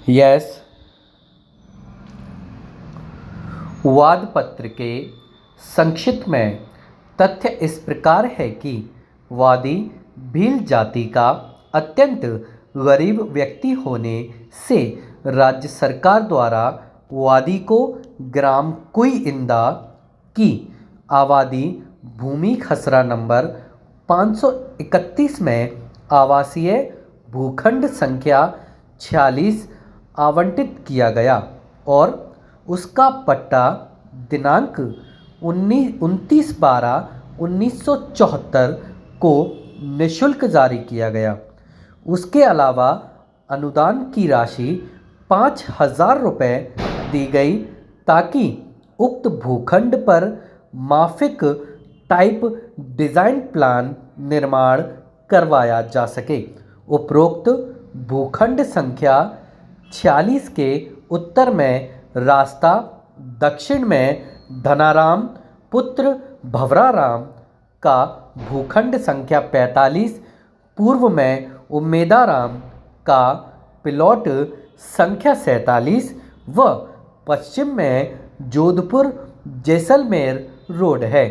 Yes. वाद पत्र के संक्षिप्त में तथ्य इस प्रकार है कि वादी भील जाति का अत्यंत गरीब व्यक्ति होने से राज्य सरकार द्वारा वादी को ग्राम कुईइंदा की आबादी भूमि खसरा नंबर 531 में आवासीय भूखंड संख्या 46 आवंटित किया गया और उसका पट्टा दिनांक 29/12/1974 को निःशुल्क जारी किया गया। उसके अलावा अनुदान की राशि 5,000 रुपये दी गई ताकि उक्त भूखंड पर माफिक टाइप डिज़ाइन प्लान निर्माण करवाया जा सके। उपरोक्त भूखंड संख्या 46 के उत्तर में रास्ता, दक्षिण में धनाराम पुत्र भवराराम का भूखंड संख्या 45, पूर्व में उम्मेदाराम का प्लॉट संख्या 47 व पश्चिम में जोधपुर जैसलमेर रोड है,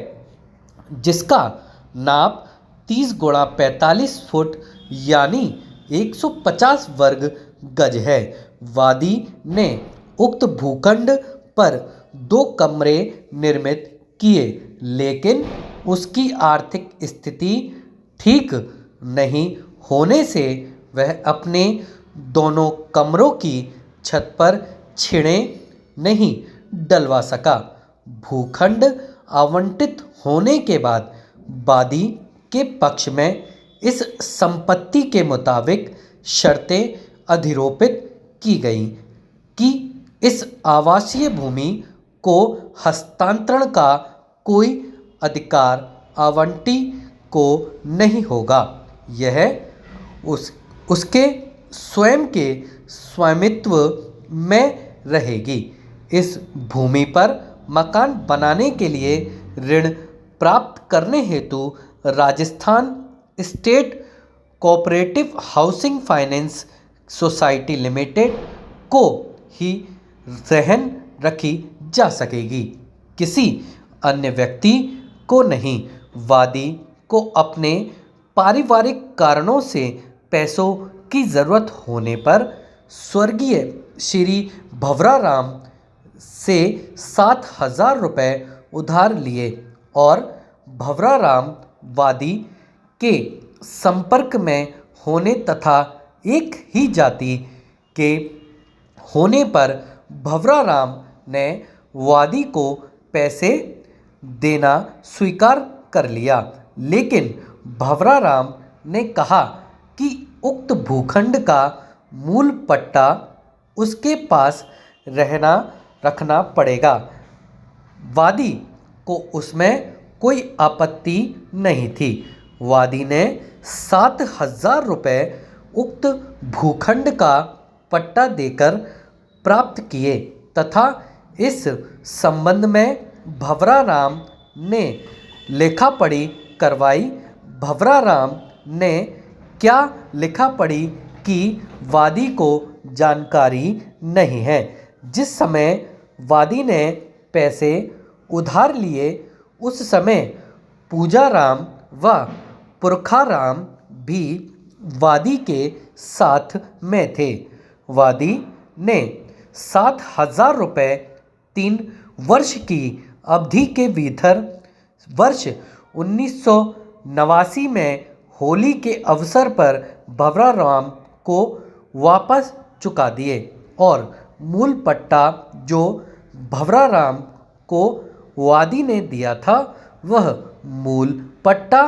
जिसका नाप 30x45 फुट यानी 150 वर्ग गज है। वादी ने उक्त भूखंड पर 2 कमरे निर्मित किए, लेकिन उसकी आर्थिक स्थिति ठीक नहीं होने से वह अपने दोनों कमरों की छत पर छेड़े नहीं डलवा सका। भूखंड आवंटित होने के बाद वादी के पक्ष में इस संपत्ति के मुताबिक शर्तें अधिरोपित की गई कि इस आवासीय भूमि को हस्तांतरण का कोई अधिकार आवंटी को नहीं होगा। यह उसके स्वयं के स्वामित्व में रहेगी। इस भूमि पर मकान बनाने के लिए ऋण प्राप्त करने हेतु Rajasthan state cooperative housing finance society limited को ही रहन रखी जा सकेगी, किसी अन्य व्यक्ति को नहीं। वादी को अपने पारिवारिक कारणों से पैसों की ज़रूरत होने पर स्वर्गीय श्री भवराराम से 7,000 रुपये उधार लिए और भवराराम वादी के संपर्क में होने तथा एक ही जाति के होने पर भवराराम ने वादी को पैसे देना स्वीकार कर लिया, लेकिन भवराराम ने कहा कि उक्त भूखंड का मूल पट्टा उसके पास रखना पड़ेगा। वादी को उसमें कोई आपत्ति नहीं थी। वादी ने 7,000 रुपये उक्त भूखंड का पट्टा देकर प्राप्त किए तथा इस संबंध में भवराराम ने लिखापढ़ी करवाई। भवराराम ने क्या लिखापढ़ी की वादी को जानकारी नहीं है। जिस समय वादी ने पैसे उधार लिए उस समय पूजाराम व पुरखाराम भी वादी के साथ में थे। वादी ने 7,000 रुपये 3 वर्ष की अवधि के भीतर वर्ष 1989 में होली के अवसर पर भवराराम को वापस चुका दिए और मूल पट्टा जो भवराराम को वादी ने दिया था वह मूल पट्टा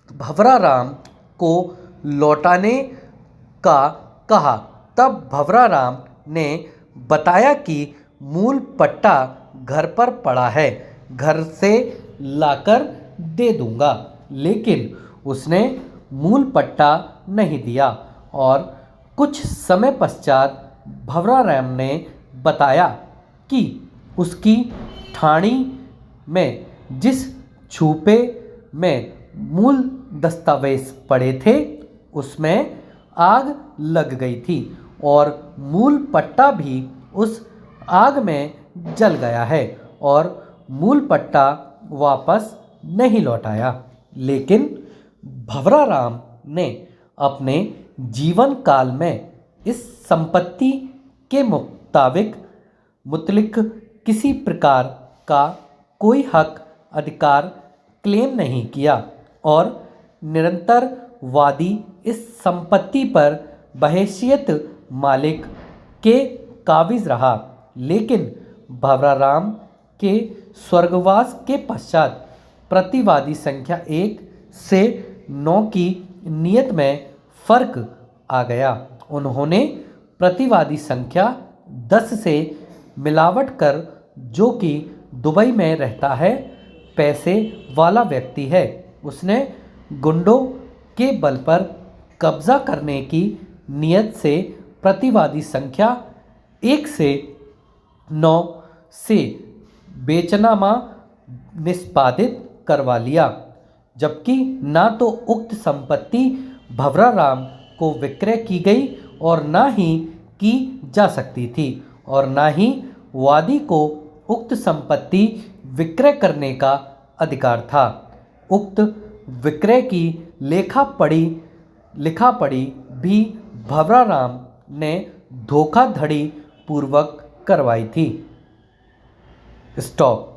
भवराराम को लौटाने का कहा। तब भवराराम ने बताया कि मूल पट्टा घर पर पड़ा है, घर से लाकर दे दूंगा, लेकिन उसने मूल पट्टा नहीं दिया। और कुछ समय पश्चात भवराराम ने बताया कि उसकी ठाणी में जिस छूपे में मूल दस्तावेज पड़े थे उसमें आग लग गई थी। और मूल पट्टा भी उस आग में जल गया है और मूल पट्टा वापस नहीं लौटाया। लेकिन भंवरा राम ने अपने जीवन काल में इस संपत्ति के मुतलिक किसी प्रकार का कोई हक अधिकार क्लेम नहीं किया और निरंतर वादी इस संपत्ति पर बहैसियत मालिक के काबिज रहा। लेकिन भंवरा राम के स्वर्गवास के पश्चात प्रतिवादी संख्या 1 से 9 की नीयत में फर्क आ गया। उन्होंने प्रतिवादी संख्या 10 से मिलावट कर, जो कि दुबई में रहता है, पैसे वाला व्यक्ति है, उसने गुंडों के बल पर कब्जा करने की नीयत से प्रतिवादी संख्या 1 से 9 से बेचनामा निष्पादित करवा लिया, जबकि ना तो उक्त संपत्ति भंवरा राम को विक्रय की गई और ना ही की जा सकती थी और ना ही वादी को उक्त संपत्ति विक्रय करने का अधिकार था। उक्त विक्रय की लिखा पढ़ी भी भंवरा राम ने धोखाधड़ी पूर्वक करवाई थी। स्टॉप।